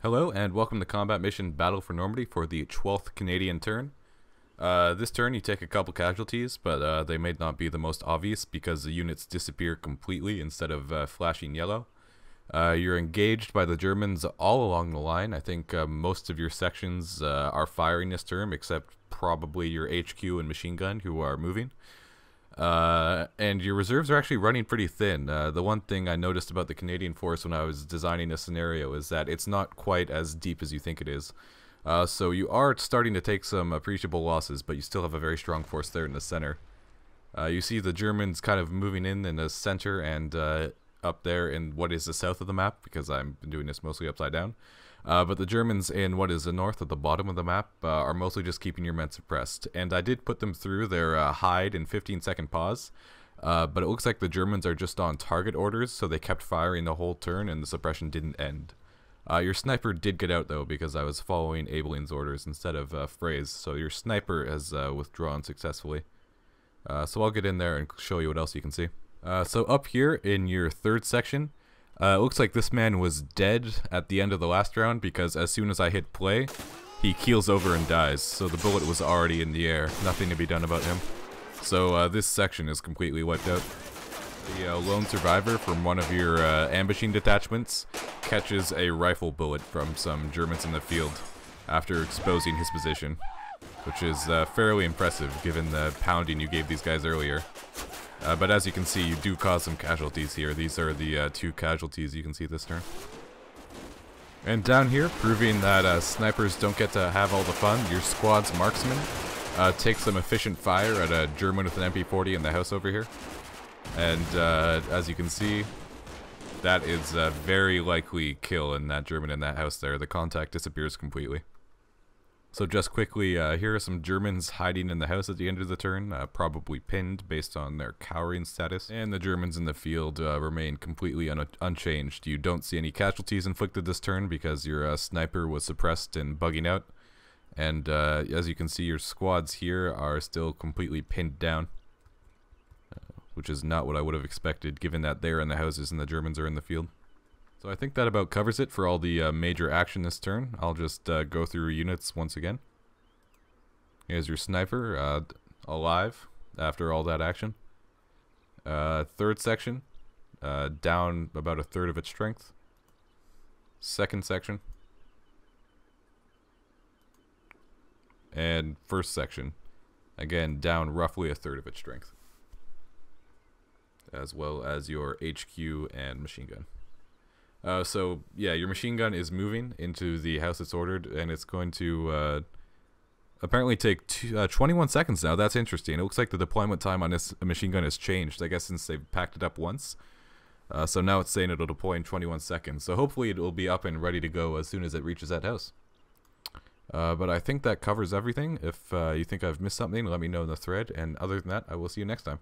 Hello and welcome to Combat Mission Battle for Normandy for the 12th Canadian turn. This turn you take a couple casualties, but they may not be the most obvious because the units disappear completely instead of flashing yellow. You're engaged by the Germans all along the line. I think most of your sections are firing this turn, except probably your HQ and machine gun, who are moving. And your reserves are actually running pretty thin. The one thing I noticed about the Canadian force when I was designing this scenario is that it's not quite as deep as you think it is. So you are starting to take some appreciable losses, but you still have a very strong force there in the center. You see the Germans kind of moving in the center and up there in what is the south of the map, because I'm doing this mostly upside down. But the Germans in what is the north at the bottom of the map are mostly just keeping your men suppressed. And I did put them through their hide and 15-second pause, but it looks like the Germans are just on target orders, so they kept firing the whole turn and the suppression didn't end. Your sniper did get out though, because I was following Abeling's orders instead of Frey's, so your sniper has withdrawn successfully. So I'll get in there and show you what else you can see. So up here in your third section, it looks like this man was dead at the end of the last round, because as soon as I hit play, he keels over and dies. So the bullet was already in the air. Nothing to be done about him. So this section is completely wiped out. The lone survivor from one of your ambushing detachments catches a rifle bullet from some Germans in the field after exposing his position, which is fairly impressive given the pounding you gave these guys earlier. But as you can see, you do cause some casualties here. These are the two casualties you can see this turn. And down here, proving that snipers don't get to have all the fun, your squad's marksman takes some efficient fire at a German with an MP40 in the house over here. And as you can see, that is a very likely kill in that German in that house there. The contact disappears completely. So just quickly, here are some Germans hiding in the house at the end of the turn, probably pinned based on their cowering status. And the Germans in the field remain completely unchanged. You don't see any casualties inflicted this turn because your sniper was suppressed and bugging out. And as you can see, your squads here are still completely pinned down, which is not what I would have expected given that they're in the houses and the Germans are in the field. So I think that about covers it for all the major action this turn. I'll just go through units once again. Here's your sniper, alive after all that action. Third section, down about a third of its strength. Second section. And first section, again down roughly a third of its strength. As well as your HQ and machine gun. So yeah, your machine gun is moving into the house it's ordered, and it's going to apparently take 21 seconds now. That's interesting. It looks like the deployment time on this machine gun has changed, I guess, since they've packed it up once. So now it's saying it'll deploy in 21 seconds. So hopefully it will be up and ready to go as soon as it reaches that house. But I think that covers everything. If you think I've missed something, let me know in the thread. And other than that, I will see you next time.